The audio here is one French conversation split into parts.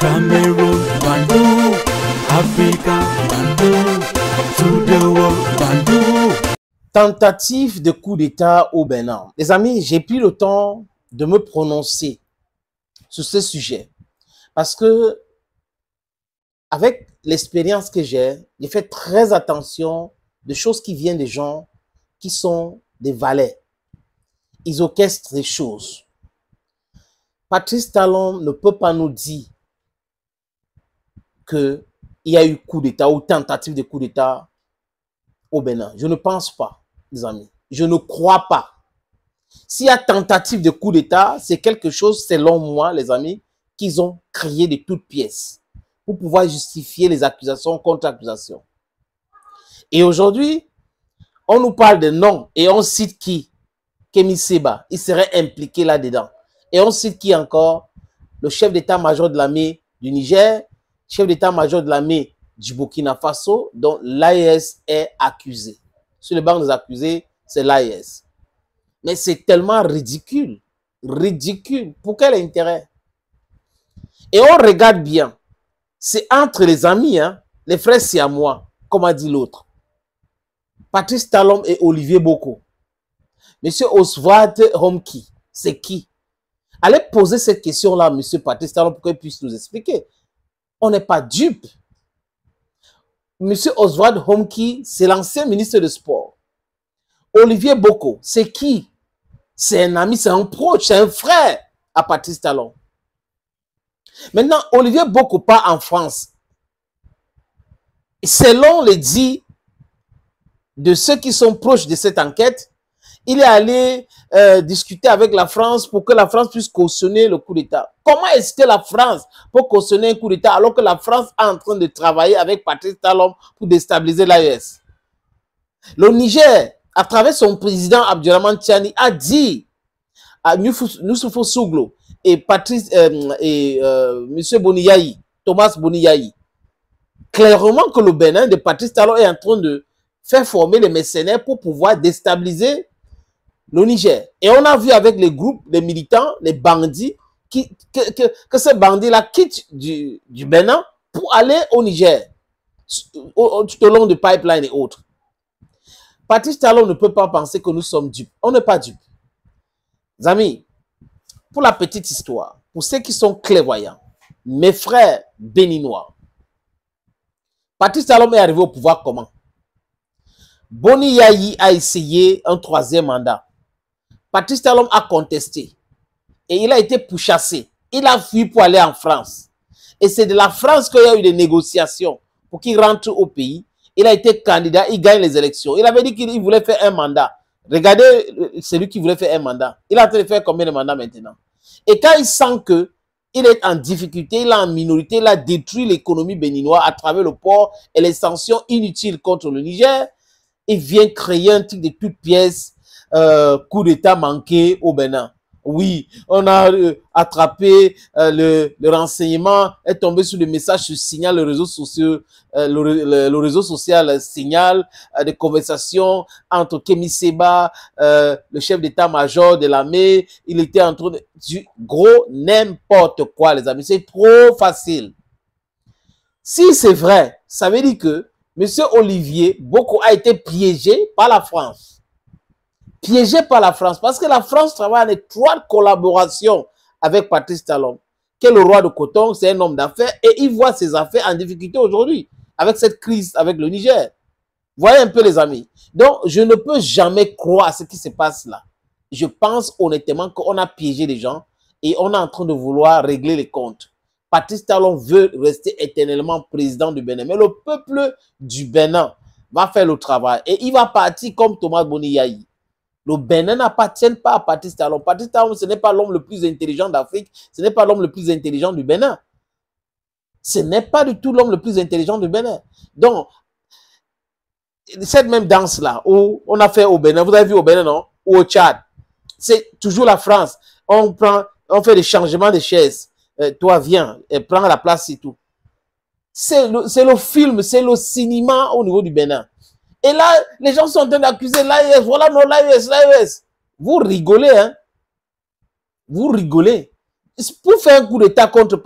Cameroon, Bandung, Africa, Bandung, to the world, Bandung. Tentative de coup d'État au Bénin. Les amis, j'ai pris le temps de me prononcer sur ce sujet parce que avec l'expérience que j'ai fait très attention de choses qui viennent des gens qui sont des valets. Ils orchestrent des choses. Patrice Talon ne peut pas nous dire qu'il y a eu coup d'État ou tentative de coup d'État au Bénin. Je ne pense pas, les amis. Je ne crois pas. S'il y a tentative de coup d'État, c'est quelque chose, selon moi, les amis, qu'ils ont créé de toutes pièces pour pouvoir justifier les accusations contre accusations. Et aujourd'hui, on nous parle de noms et on cite qui? Kémy Séba, il serait impliqué là-dedans. Et on cite qui encore? Le chef d'état-major de l'armée du Niger, chef d'état-major de l'armée du Burkina Faso, dont l'AES est accusé. Sur le banc des accusés, c'est l'AES. Mais c'est tellement ridicule. Ridicule. Pour quel intérêt? Et on regarde bien. C'est entre les amis, hein, les frères siamois, comme a dit l'autre. Patrice Talon et Olivier Boko. Monsieur Oswald Homki, c'est qui? Allez poser cette question-là à monsieur Patrice Talon pour qu'il puisse nous expliquer. On n'est pas dupe. Monsieur Oswald Homki, c'est l'ancien ministre de Sport. Olivier Boko, c'est qui? C'est un ami, c'est un proche, c'est un frère à Patrice Talon. Maintenant, Olivier Boko part en France. Selon les dits de ceux qui sont proches de cette enquête, il est allé discuter avec la France pour que la France puisse cautionner le coup d'État. Comment est-ce que la France peut cautionner un coup d'État alors que la France est en train de travailler avec Patrice Talon pour déstabiliser l'AES? Le Niger, à travers son président Abdourahmane Tiani, a dit à Youssoufou Souglo et Patrice Monsieur Boniyayi, Thomas Boniyayi, clairement que le Bénin de Patrice Talon est en train de faire former les mercenaires pour pouvoir déstabiliser le Niger. Et on a vu avec les groupes, les militants, les bandits, que ces bandits-là quittent du Bénin pour aller au Niger, tout au long du pipeline et autres. Patrice Talon ne peut pas penser que nous sommes dupes. On n'est pas dupes. Les amis, pour la petite histoire, pour ceux qui sont clairvoyants, mes frères béninois, Patrice Talon est arrivé au pouvoir comment? Boniyayi a essayé un troisième mandat. Patrice Talon a contesté et il a été pourchassé. Il a fui pour aller en France. Et c'est de la France qu'il y a eu des négociations pour qu'il rentre au pays. Il a été candidat, il gagne les élections. Il avait dit qu'il voulait faire un mandat. Regardez celui qui voulait faire un mandat. Il a en train de faire combien de mandats maintenant? Et quand il sent que il est en difficulté, il est en minorité, il a détruit l'économie béninoise à travers le port et les sanctions inutiles contre le Niger, il vient créer un truc de toutes pièces, coup d'État manqué au Bénin. Oui, on a attrapé le renseignement, est tombé sur le message sur Signal, le réseau social, le réseau social Signal, des conversations entre Kémy Séba, le chef d'état-major de l'armée. Il était en train de du gros n'importe quoi, les amis. C'est trop facile. Si c'est vrai, ça veut dire que M. Olivier Boko a été piégé par la France. Piégé par la France, parce que la France travaille en étroite collaboration avec Patrice Talon, qui est le roi de coton, c'est un homme d'affaires, et il voit ses affaires en difficulté aujourd'hui, avec cette crise avec le Niger. Voyez un peu les amis. Donc, je ne peux jamais croire à ce qui se passe là. Je pense honnêtement qu'on a piégé les gens, et on est en train de vouloir régler les comptes. Patrice Talon veut rester éternellement président du Bénin, mais le peuple du Bénin va faire le travail, et il va partir comme Thomas Boniyayi. Le Bénin n'appartient pas à Patrice Talon. Patrice Talon, ce n'est pas l'homme le plus intelligent d'Afrique. Ce n'est pas l'homme le plus intelligent du Bénin. Ce n'est pas du tout l'homme le plus intelligent du Bénin. Donc, cette même danse-là, où on a fait au Bénin, vous avez vu au Bénin, non? Ou au Tchad, c'est toujours la France. On fait des changements de chaises. Toi, viens, prends la place et tout. C'est le film, c'est le cinéma au niveau du Bénin. Et là, les gens sont en train d'accuser l'AES. Voilà non, l'AES, l'AES. Vous rigolez, hein? Vous rigolez. Pour faire un coup d'État contre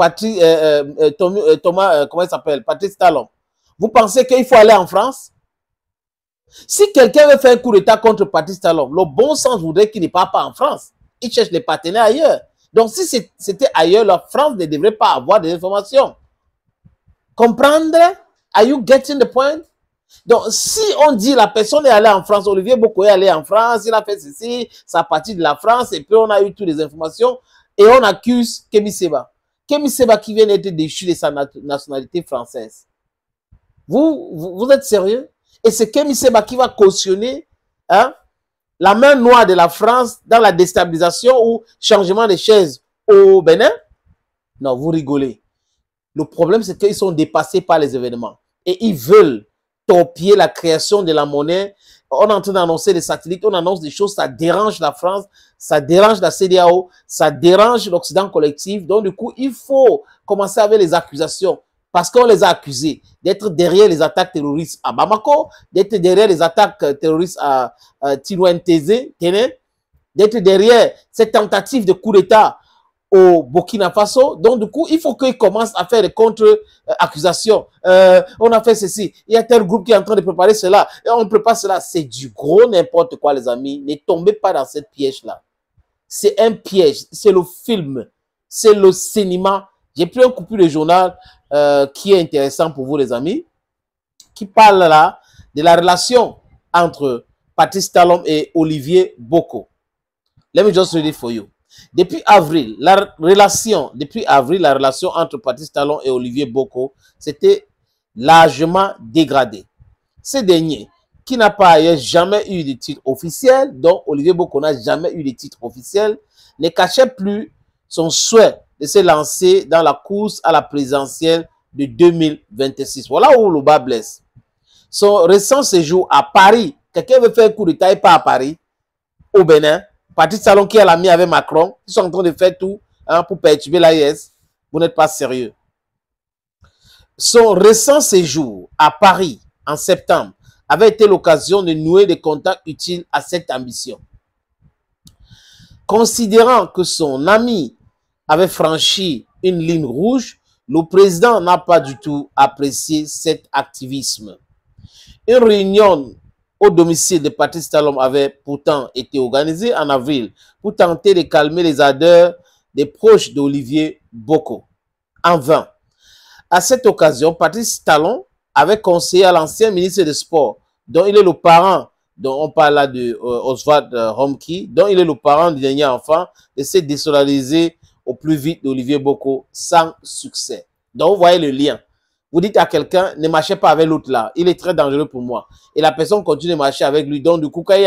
Thomas, comment il s'appelle, Patrice Talon, vous pensez qu'il faut aller en France? Si quelqu'un veut faire un coup d'État contre Patrice Talon, le bon sens voudrait qu'il ne parte pas en France. Il cherche des partenaires ailleurs. Donc, si c'était ailleurs, la France ne devrait pas avoir des informations. Comprendre? Are you getting the point? Donc, si on dit la personne est allée en France, Olivier Boko est allé en France, il a fait ceci, ça a parti de la France, et puis on a eu toutes les informations, et on accuse Kémi Séba. Kémi Séba qui vient d'être déchu de sa nationalité française. Vous êtes sérieux? Et c'est Kémi Séba qui va cautionner la main noire de la France dans la déstabilisation ou changement de chaises au Bénin? Non, vous rigolez. Le problème, c'est qu'ils sont dépassés par les événements. Et ils veulent torpiller la création de la monnaie. On est en train d'annoncer des satellites, on annonce des choses, ça dérange la France, ça dérange la CEDEAO, ça dérange l'Occident collectif. Donc, du coup, il faut commencer avec les accusations. Parce qu'on les a accusés d'être derrière les attaques terroristes à Bamako, d'être derrière les attaques terroristes à Tinouenteze, d'être derrière cette tentative de coup d'État au Burkina Faso. Donc, du coup, il faut qu'ils commencent à faire des contre-accusations. On a fait ceci. Il y a tel groupe qui est en train de préparer cela. Et on prépare cela. C'est du gros n'importe quoi, les amis. Ne tombez pas dans cette piège-là. C'est un piège. C'est le film. C'est le cinéma. J'ai pris un coupure de journal qui est intéressant pour vous, les amis, qui parle là de la relation entre Patrice Talon et Olivier Boko. Let me just read it for you. Depuis avril, la relation entre Patrice Talon et Olivier Boko s'était largement dégradée. Ce dernier, qui n'a pas ailleurs jamais eu de titre officiel, donc Olivier Boko n'a jamais eu de titre officiel, ne cachait plus son souhait de se lancer dans la course à la présidentielle de 2026. Voilà où le bas blesse. Son récent séjour à Paris, quelqu'un veut faire un coup d'État et pas à Paris, au Bénin, Patrice Talon qui est l'ami avec Macron, ils sont en train de faire tout pour perturber l'AIS. Vous n'êtes pas sérieux. Son récent séjour à Paris en septembre avait été l'occasion de nouer des contacts utiles à cette ambition. Considérant que son ami avait franchi une ligne rouge, le président n'a pas du tout apprécié cet activisme. Une réunion au domicile de Patrice Talon avait pourtant été organisée en avril pour tenter de calmer les ardeurs des proches d'Olivier Boko. En vain. À cette occasion, Patrice Talon avait conseillé à l'ancien ministre des Sports, dont il est le parent, dont on parle là de Oswald Romki, dont il est le parent du dernier enfant, de se désolidariser au plus vite d'Olivier Boko sans succès. Donc, vous voyez le lien. Vous dites à quelqu'un, ne marchez pas avec l'autre là. Il est très dangereux pour moi. Et la personne continue de marcher avec lui. Donc, du coup, quand il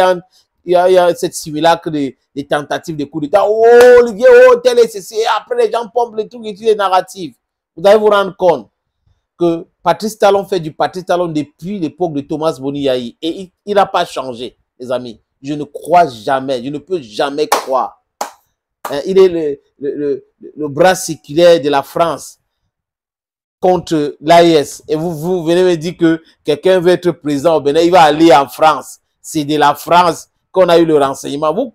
y a cette simulacre des tentatives de coup d'État, oh, Olivier, oh, tel et ceci. Et après, les gens pompent les trucs et les narratifs. Vous allez vous rendre compte que Patrice Talon fait du Patrice Talon depuis l'époque de Thomas Boni Yayi. Et il n'a pas changé, les amis. Je ne crois jamais. Je ne peux jamais croire. Il est le bras séculaire de la France contre l'AIS. Et vous venez me dire que quelqu'un veut être président au Bénin, il va aller en France. C'est de la France qu'on a eu le renseignement.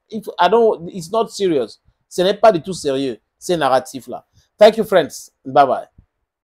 It's not serious. Ce n'est pas du tout sérieux, ces narratifs-là. Thank you, friends. Bye-bye.